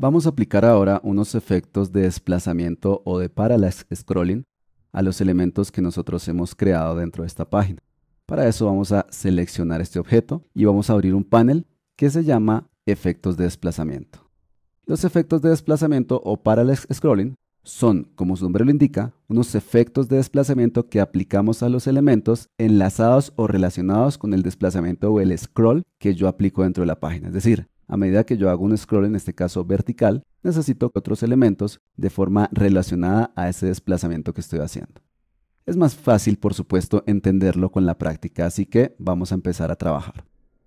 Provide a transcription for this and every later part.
Vamos a aplicar ahora unos efectos de desplazamiento o de parallax scrolling a los elementos que nosotros hemos creado dentro de esta página. Para eso vamos a seleccionar este objeto y vamos a abrir un panel que se llama efectos de desplazamiento. Los efectos de desplazamiento o parallax scrolling son, como su nombre lo indica, unos efectos de desplazamiento que aplicamos a los elementos enlazados o relacionados con el desplazamiento o el scroll que yo aplico dentro de la página. Es decir, a medida que yo hago un scroll, en este caso vertical, necesito otros elementos de forma relacionada a ese desplazamiento que estoy haciendo. Es más fácil, por supuesto, entenderlo con la práctica, así que vamos a empezar a trabajar.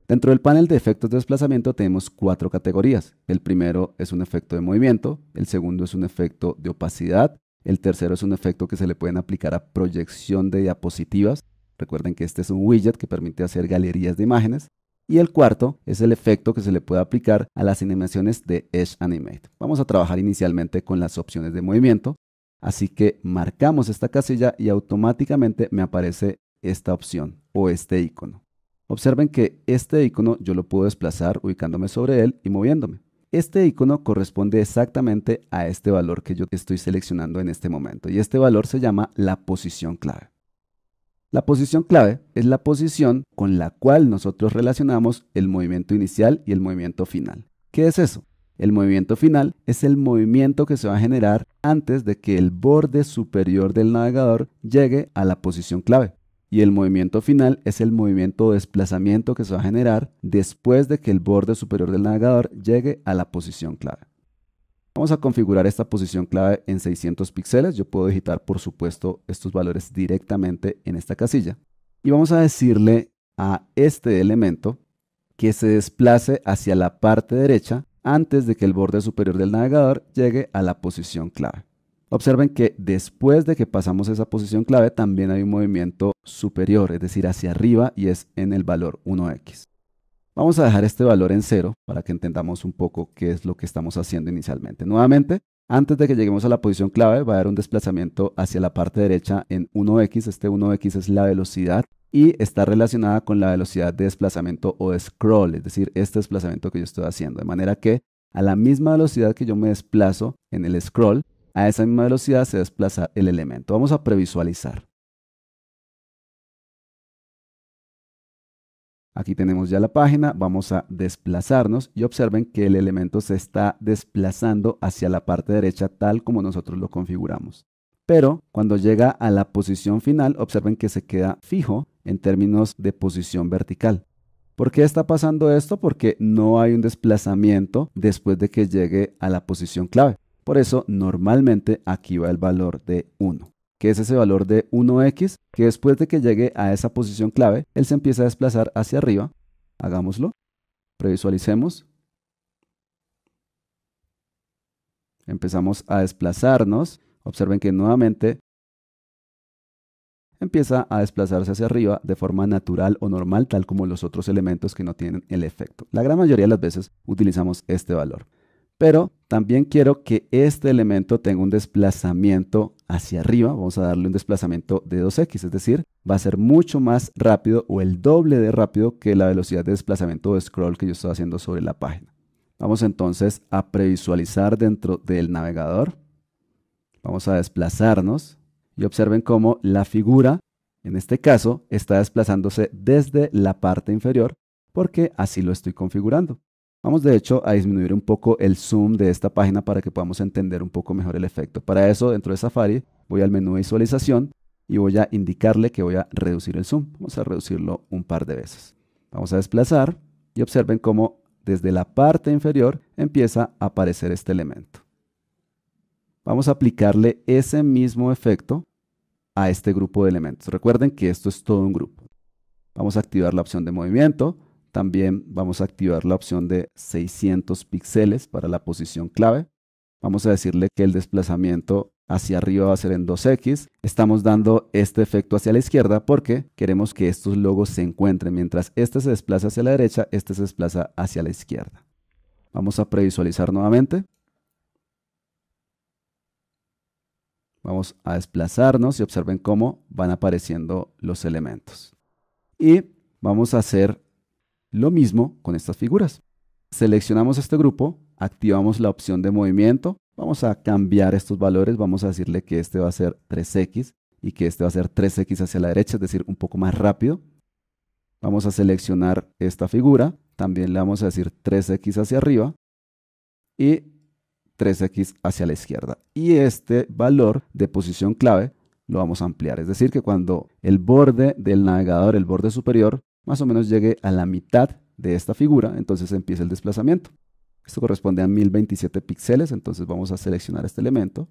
Dentro del panel de efectos de desplazamiento tenemos 4 categorías. El primero es un efecto de movimiento, el segundo es un efecto de opacidad, el tercero es un efecto que se le pueden aplicar a proyección de diapositivas. Recuerden que este es un widget que permite hacer galerías de imágenes. Y el cuarto es el efecto que se le puede aplicar a las animaciones de Edge Animate. Vamos a trabajar inicialmente con las opciones de movimiento, así que marcamos esta casilla y automáticamente me aparece esta opción o este icono. Observen que este icono yo lo puedo desplazar ubicándome sobre él y moviéndome. Este icono corresponde exactamente a este valor que yo estoy seleccionando en este momento y este valor se llama la posición clave. La posición clave es la posición con la cual nosotros relacionamos el movimiento inicial y el movimiento final. ¿Qué es eso? El movimiento final es el movimiento que se va a generar antes de que el borde superior del navegador llegue a la posición clave. Y el movimiento final es el movimiento o desplazamiento que se va a generar después de que el borde superior del navegador llegue a la posición clave. Vamos a configurar esta posición clave en 600 píxeles. Yo puedo digitar, por supuesto, estos valores directamente en esta casilla. Y vamos a decirle a este elemento que se desplace hacia la parte derecha antes de que el borde superior del navegador llegue a la posición clave. Observen que después de que pasamos esa posición clave también hay un movimiento superior, es decir, hacia arriba y es en el valor 1x. Vamos a dejar este valor en 0 para que entendamos un poco qué es lo que estamos haciendo inicialmente. Nuevamente, antes de que lleguemos a la posición clave, va a haber un desplazamiento hacia la parte derecha en 1x. Este 1x es la velocidad y está relacionada con la velocidad de desplazamiento o de scroll, es decir, este desplazamiento que yo estoy haciendo. De manera que a la misma velocidad que yo me desplazo en el scroll, a esa misma velocidad se desplaza el elemento. Vamos a previsualizar. Aquí tenemos ya la página, vamos a desplazarnos y observen que el elemento se está desplazando hacia la parte derecha tal como nosotros lo configuramos. Pero cuando llega a la posición final, observen que se queda fijo en términos de posición vertical. ¿Por qué está pasando esto? Porque no hay un desplazamiento después de que llegue a la posición clave. Por eso, normalmente aquí va el valor de 1. Que es ese valor de 1x, que después de que llegue a esa posición clave, él se empieza a desplazar hacia arriba. Hagámoslo, previsualicemos. Empezamos a desplazarnos. Observen que nuevamente empieza a desplazarse hacia arriba de forma natural o normal, tal como los otros elementos que no tienen el efecto. La gran mayoría de las veces utilizamos este valor. Pero también quiero que este elemento tenga un desplazamiento hacia arriba. Vamos a darle un desplazamiento de 2x, es decir, va a ser mucho más rápido o el doble de rápido que la velocidad de desplazamiento o de scroll que yo estoy haciendo sobre la página. Vamos entonces a previsualizar dentro del navegador. Vamos a desplazarnos y observen cómo la figura, en este caso, está desplazándose desde la parte inferior porque así lo estoy configurando. Vamos de hecho a disminuir un poco el zoom de esta página para que podamos entender un poco mejor el efecto. Para eso, dentro de Safari, voy al menú de visualización y voy a indicarle que voy a reducir el zoom. Vamos a reducirlo un par de veces. Vamos a desplazar y observen cómo desde la parte inferior empieza a aparecer este elemento. Vamos a aplicarle ese mismo efecto a este grupo de elementos. Recuerden que esto es todo un grupo. Vamos a activar la opción de movimiento. También vamos a activar la opción de 600 píxeles para la posición clave. Vamos a decirle que el desplazamiento hacia arriba va a ser en 2x. Estamos dando este efecto hacia la izquierda porque queremos que estos logos se encuentren. Mientras este se desplaza hacia la derecha, este se desplaza hacia la izquierda. Vamos a previsualizar nuevamente. Vamos a desplazarnos y observen cómo van apareciendo los elementos. Y vamos a hacer lo mismo con estas figuras. Seleccionamos este grupo activamos la opción de movimiento. Vamos a cambiar estos valores. Vamos a decirle que este va a ser 3x y que este va a ser 3x hacia la derecha, es decir, un poco más rápido. Vamos a seleccionar esta figura. También le vamos a decir 3x hacia arriba y 3x hacia la izquierda. Y este valor de posición clave lo vamos a ampliar. Es decir, que cuando el borde del navegador, el borde superior, más o menos llegue a la mitad de esta figura, entonces empieza el desplazamiento. Esto corresponde a 1027 píxeles, entonces vamos a seleccionar este elemento,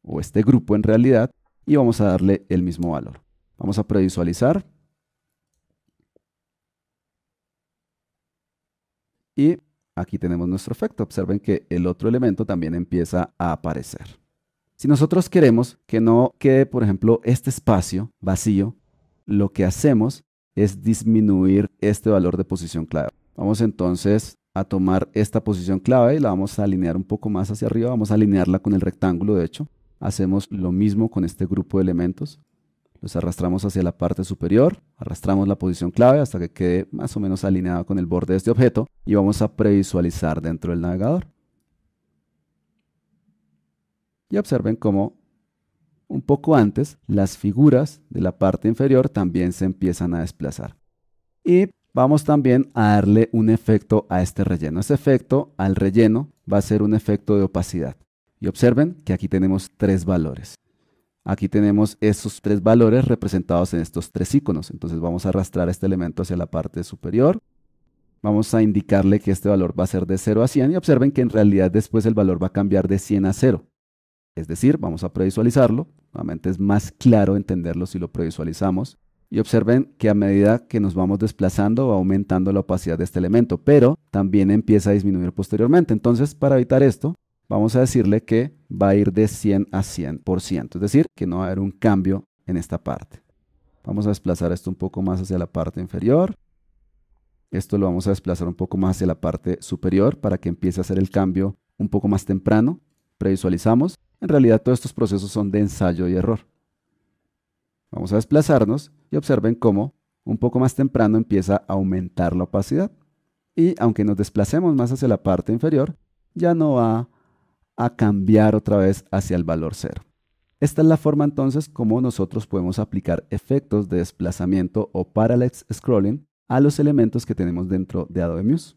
o este grupo en realidad, y vamos a darle el mismo valor. Vamos a previsualizar. Y aquí tenemos nuestro efecto. Observen que el otro elemento también empieza a aparecer. Si nosotros queremos que no quede, por ejemplo, este espacio vacío, lo que hacemos es disminuir este valor de posición clave. Vamos entonces a tomar esta posición clave y la vamos a alinear un poco más hacia arriba. Vamos a alinearla con el rectángulo, de hecho. Hacemos lo mismo con este grupo de elementos. Los arrastramos hacia la parte superior, arrastramos la posición clave hasta que quede más o menos alineado con el borde de este objeto y vamos a previsualizar dentro del navegador. Y observen cómo un poco antes las figuras de la parte inferior también se empiezan a desplazar. Y vamos también a darle un efecto a este relleno. Este efecto al relleno va a ser un efecto de opacidad. Y observen que aquí tenemos tres valores. Aquí tenemos estos tres valores representados en estos tres iconos. Entonces vamos a arrastrar este elemento hacia la parte superior. Vamos a indicarle que este valor va a ser de 0 a 100 y observen que en realidad después el valor va a cambiar de 100 a 0. Es decir, vamos a previsualizarlo. Nuevamente es más claro entenderlo si lo previsualizamos. Y observen que a medida que nos vamos desplazando va aumentando la opacidad de este elemento, pero también empieza a disminuir posteriormente. Entonces, para evitar esto, vamos a decirle que va a ir de 100 a 100%, es decir, que no va a haber un cambio en esta parte. Vamos a desplazar esto un poco más hacia la parte inferior. Esto lo vamos a desplazar un poco más hacia la parte superior para que empiece a hacer el cambio un poco más temprano. Previsualizamos. En realidad todos estos procesos son de ensayo y error. Vamos a desplazarnos y observen cómo un poco más temprano empieza a aumentar la opacidad. Y aunque nos desplacemos más hacia la parte inferior, ya no va a cambiar otra vez hacia el valor 0. Esta es la forma entonces como nosotros podemos aplicar efectos de desplazamiento o parallax scrolling a los elementos que tenemos dentro de Adobe Muse.